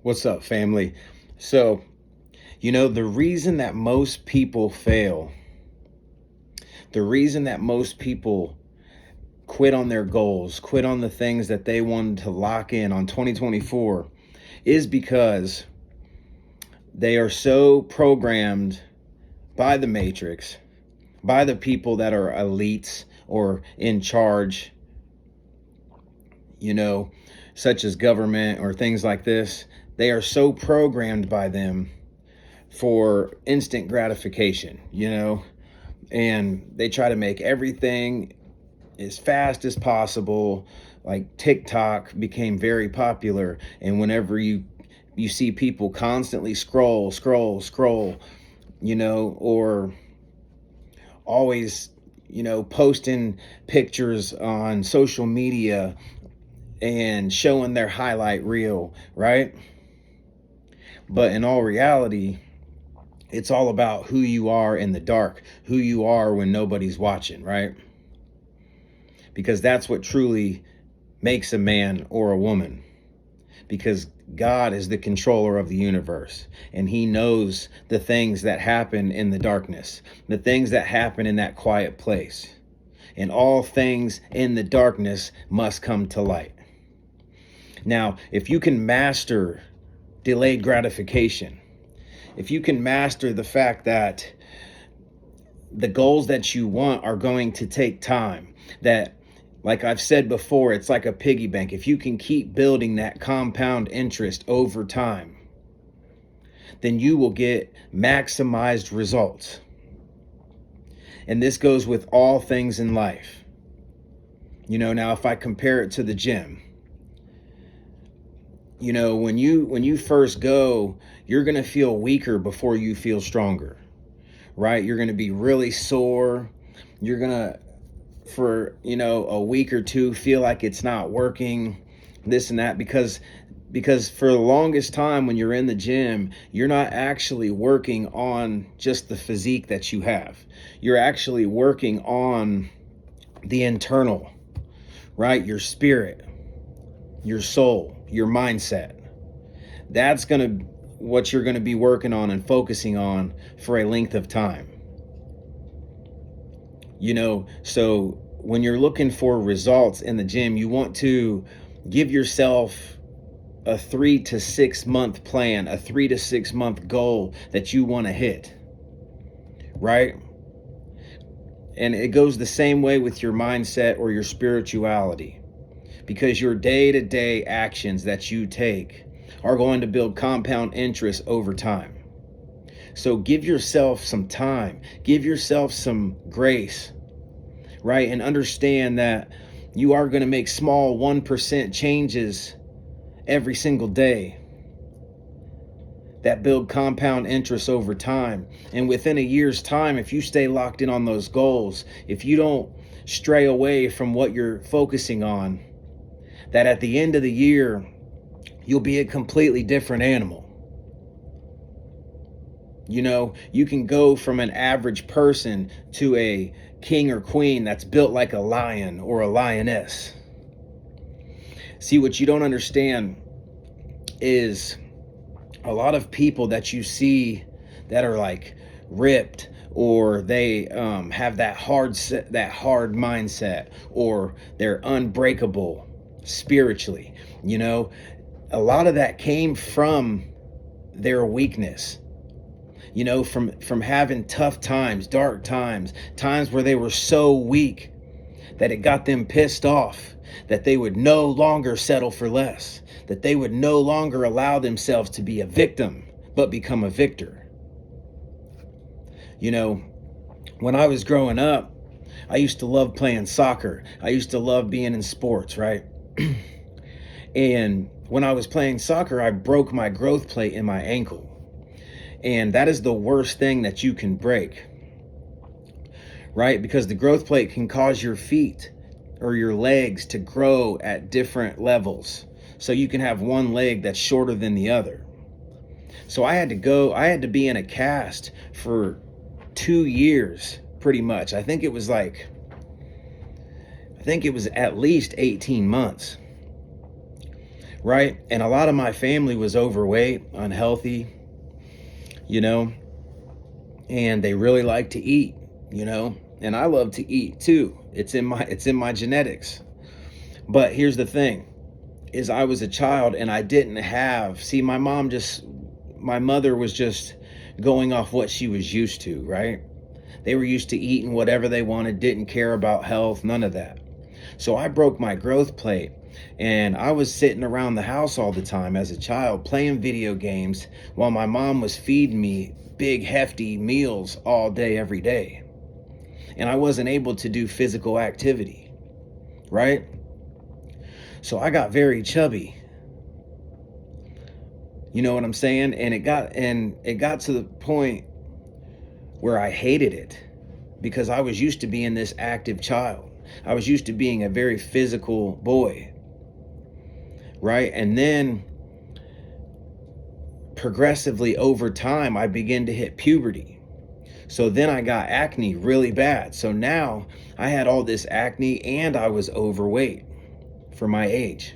What's up, family? So, the reason that most people fail, the reason that most people quit on their goals, quit on the things that they wanted to lock in on 2024 is because they are so programmed by the matrix, by the people that are elites or in charge, you know, such as government or things like this. They are so programmed by them for instant gratification, and they try to make everything as fast as possible. Like TikTok became very popular, and whenever you see people constantly scroll, or always, posting pictures on social media and showing their highlight reel, right? But in all reality, it's all about who you are in the dark, who you are when nobody's watching, right? Because that's what truly makes a man or a woman. Because God is the controller of the universe, and he knows the things that happen in the darkness, the things that happen in that quiet place. And all things in the darkness must come to light. Now, if you can master delayed gratification, if you can master the fact that the goals that you want are going to take time, that, like I've said before, it's like a piggy bank. If you can keep building that compound interest over time, then you will get maximized results. And this goes with all things in life. Now if I compare it to the gym, when you first go, you're going to feel weaker before you feel stronger, right? You're going to be really sore. You're going to, for, a week or two, feel like it's not working, this and that, because for the longest time when you're in the gym, you're not actually working on just the physique that you have. You're actually working on the internal, right? Your spirit, your soul, your mindset. That's what you're going to be working on and focusing on for a length of time. So when you're looking for results in the gym, you want to give yourself a 3 to 6 month plan, a 3 to 6 month goal that you want to hit, right? And it goes the same way with your mindset or your spirituality, because your day-to-day actions that you take are going to build compound interest over time. So give yourself some time, give yourself some grace, right? And understand that you are going to make small 1% changes every single day that build compound interest over time. And within a year's time, if you stay locked in on those goals, if you don't stray away from what you're focusing on, that at the end of the year, you'll be a completely different animal. You can go from an average person to a king or queen that's built like a lion or a lioness. See, what you don't understand is a lot of people that you see that are like ripped, or they have that hard mindset, or they're unbreakable spiritually. A lot of that came from their weakness. From having tough times, dark times where they were so weak that it got them pissed off, that they would no longer settle for less, that they would no longer allow themselves to be a victim, but become a victor. When I was growing up, I used to love playing soccer. I used to love being in sports, right? And when I was playing soccer, I broke my growth plate in my ankle. And that is the worst thing that you can break, right? Because the growth plate can cause your feet or your legs to grow at different levels. So you can have one leg that's shorter than the other. So I had to be in a cast for 2 years, pretty much. I think it was at least 18 months. right? And a lot of my family was overweight, unhealthy, you know, and they really like to eat, you know, and I love to eat too. It's in my genetics. But here's the thing is I was a child and I didn't have, see, my mother was just going off what she was used to, right? They were used to eating whatever they wanted, didn't care about health, none of that. So I broke my growth plate and I was sitting around the house all the time as a child playing video games while my mom was feeding me big hefty meals all day, every day. And I wasn't able to do physical activity, right? So I got very chubby. You know what I'm saying? And it got to the point where I hated it because I was used to being this active child. I was used to being a very physical boy, right? And then progressively over time, I began to hit puberty. So then I got acne really bad. So now I had all this acne and I was overweight for my age.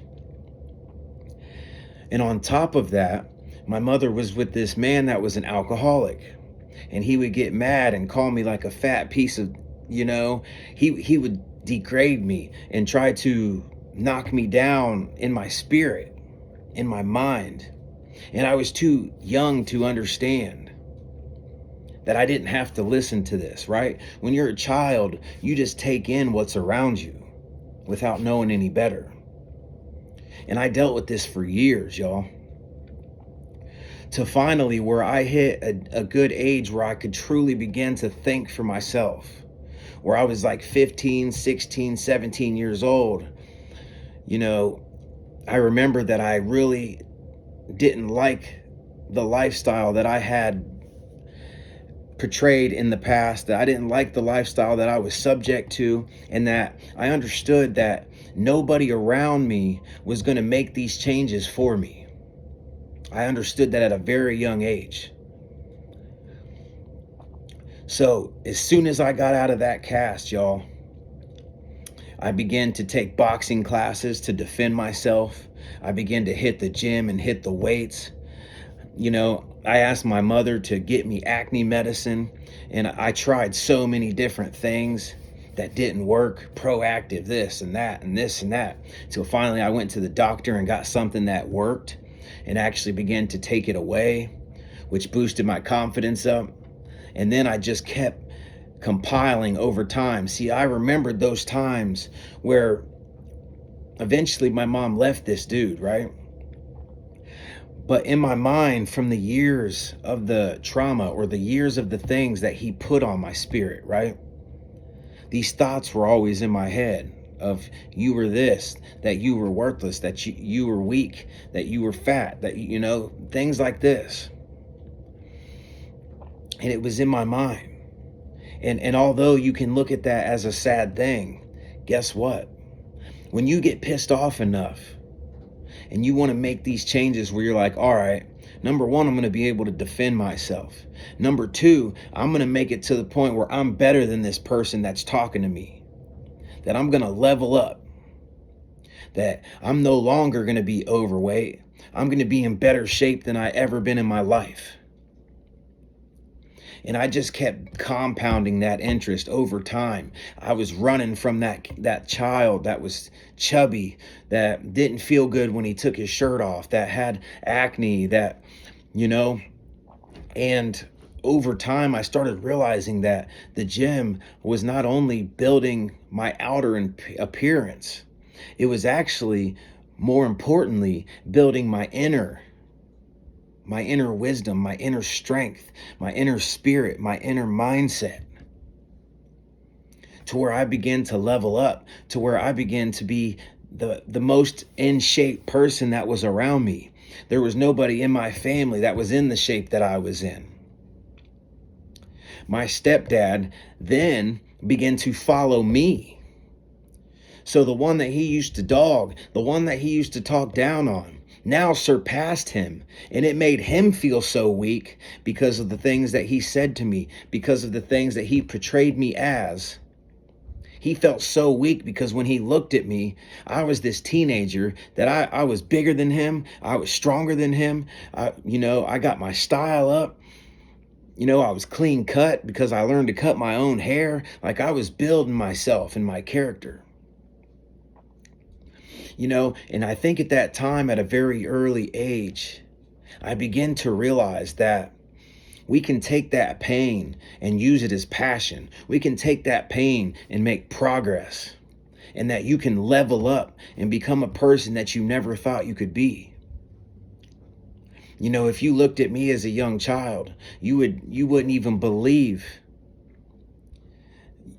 And on top of that, my mother was with this man that was an alcoholic. And he would get mad and call me like a fat piece of, he would degrade me and try to knock me down in my spirit, in my mind. And I was too young to understand that I didn't have to listen to this, right? When you're a child, you just take in what's around you without knowing any better. And I dealt with this for years, y'all. To finally where I hit a good age where I could truly begin to think for myself. Where I was like 15, 16, 17 years old. I remember that I really didn't like the lifestyle that I had portrayed in the past, that I didn't like the lifestyle that I was subject to, and that I understood that nobody around me was going to make these changes for me. I understood that at a very young age. So as soon as I got out of that cast, y'all, I began to take boxing classes to defend myself. I began to hit the gym and hit the weights. I asked my mother to get me acne medicine, and I tried so many different things that didn't work. Proactive, this and that, and this and that. Till finally I went to the doctor and got something that worked and actually began to take it away, which boosted my confidence up. And then I just kept compiling over time. See, I remembered those times where eventually my mom left this dude, right? But in my mind, from the years of the trauma or the years of the things that he put on my spirit, right? These thoughts were always in my head of you were this, that you were worthless, that you were weak, that you were fat, that, things like this. And it was in my mind. And although you can look at that as a sad thing, guess what? When you get pissed off enough, and you want to make these changes where you're like, all right, number one, I'm going to be able to defend myself. Number two, I'm going to make it to the point where I'm better than this person that's talking to me. That I'm going to level up. That I'm no longer going to be overweight. I'm going to be in better shape than I ever been in my life. And I just kept compounding that interest over time. I was running from that child that was chubby, that didn't feel good when he took his shirt off, that had acne, and over time I started realizing that the gym was not only building my outer appearance, it was actually, more importantly, building my inner wisdom, my inner strength, my inner spirit, my inner mindset, to where I begin to level up, to where I begin to be the most in shape person that was around me. There was nobody in my family that was in the shape that I was in. My stepdad then began to follow me. So the one that he used to dog, the one that he used to talk down on, now surpassed him, and it made him feel so weak because of the things that he said to me, because of the things that he portrayed me as. He felt so weak because when he looked at me, I was this teenager that I was bigger than him. I was stronger than him. I got my style up. I was clean cut because I learned to cut my own hair. Like I was building myself and my character. And I think at that time, at a very early age, I began to realize that we can take that pain and use it as passion. We can take that pain and make progress, and that you can level up and become a person that you never thought you could be. If you looked at me as a young child, you wouldn't even believe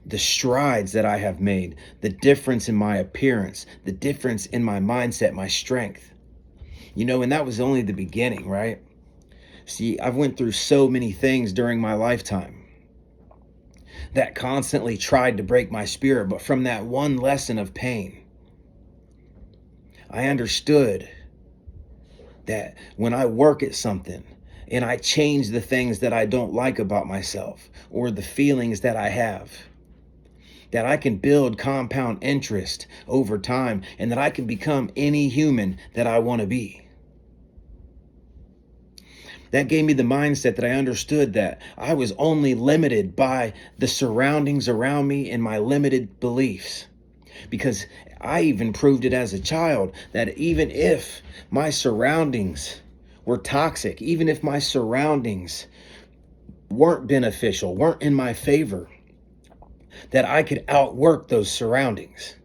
the strides that I have made, the difference in my appearance, the difference in my mindset, my strength. And that was only the beginning, right? See, I've went through so many things during my lifetime that constantly tried to break my spirit, but from that one lesson of pain, I understood that when I work at something and I change the things that I don't like about myself or the feelings that I have, that I can build compound interest over time, and that I can become any human that I want to be. That gave me the mindset that I understood that I was only limited by the surroundings around me and my limited beliefs. Because I even proved it as a child that even if my surroundings were toxic, even if my surroundings weren't beneficial, weren't in my favor, that I could outwork those surroundings.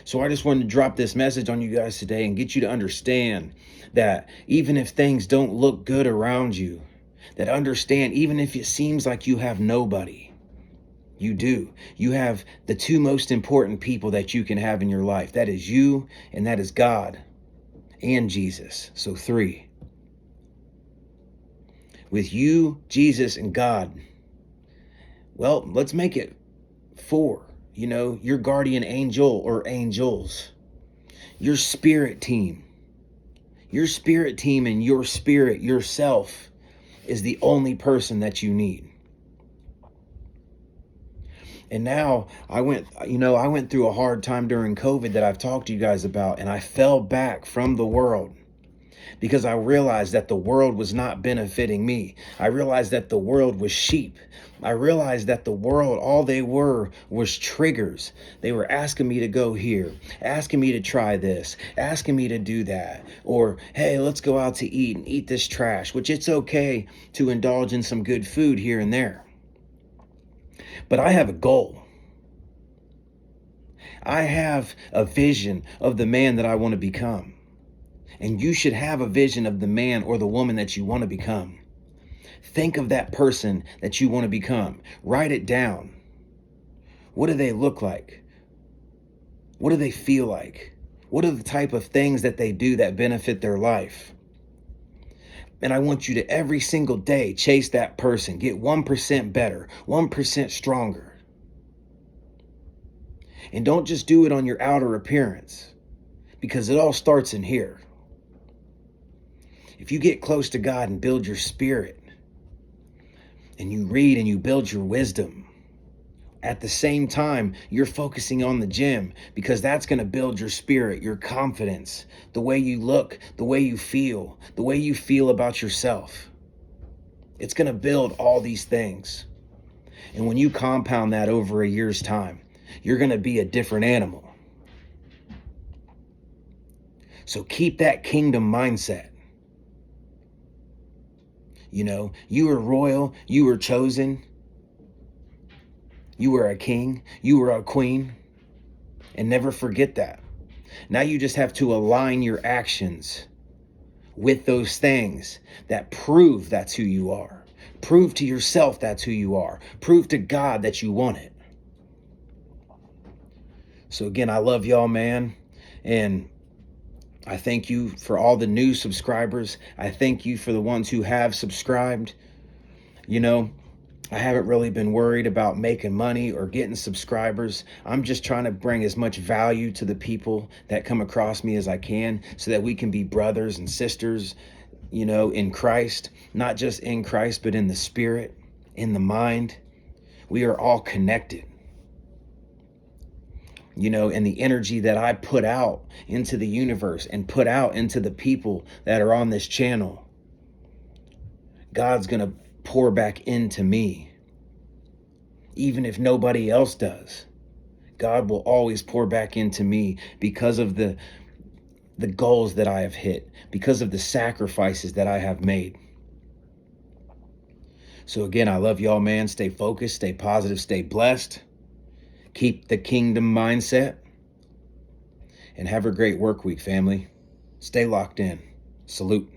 So I just wanted to drop this message on you guys today and get you to understand that even if things don't look good around you, that understand even if it seems like you have nobody, you do. You have the two most important people that you can have in your life. That is you, and that is God and Jesus. So 3. With you, Jesus, and God. Well, let's make it 4. Your guardian angel or angels, your spirit team and your spirit, yourself, is the only person that you need. And now I went through a hard time during COVID that I've talked to you guys about, and I fell back from the world because I realized that the world was not benefiting me. I realized that the world was sheep. I realized that the world, all they were was triggers. They were asking me to go here, asking me to try this, asking me to do that, or, hey, let's go out to eat and eat this trash, which it's okay to indulge in some good food here and there. But I have a goal. I have a vision of the man that I want to become. And you should have a vision of the man or the woman that you want to become. Think of that person that you want to become. Write it down. What do they look like? What do they feel like? What are the type of things that they do that benefit their life? And I want you to every single day chase that person. Get 1% better, 1% stronger. And don't just do it on your outer appearance, because it all starts in here. If you get close to God and build your spirit, and you read and you build your wisdom, at the same time, you're focusing on the gym, because that's going to build your spirit, your confidence, the way you look, the way you feel about yourself. It's going to build all these things. And when you compound that over a year's time, you're going to be a different animal. So keep that kingdom mindset. You were royal, you were chosen, you were a king, you were a queen, and never forget that. Now you just have to align your actions with those things that prove that's who you are. Prove to yourself that's who you are. Prove to God that you want it. So again, I love y'all, man. And I thank you for all the new subscribers. I thank you for the ones who have subscribed. I haven't really been worried about making money or getting subscribers. I'm just trying to bring as much value to the people that come across me as I can, so that we can be brothers and sisters, in Christ, not just in Christ, but in the spirit, in the mind. We are all connected. and the energy that I put out into the universe and put out into the people that are on this channel, God's going to pour back into me. Even if nobody else does, God will always pour back into me because of the goals that I have hit, because of the sacrifices that I have made. So again, I love y'all, man. Stay focused, stay positive, stay blessed. Keep the kingdom mindset. And have a great work week, family. Stay locked in. Salute.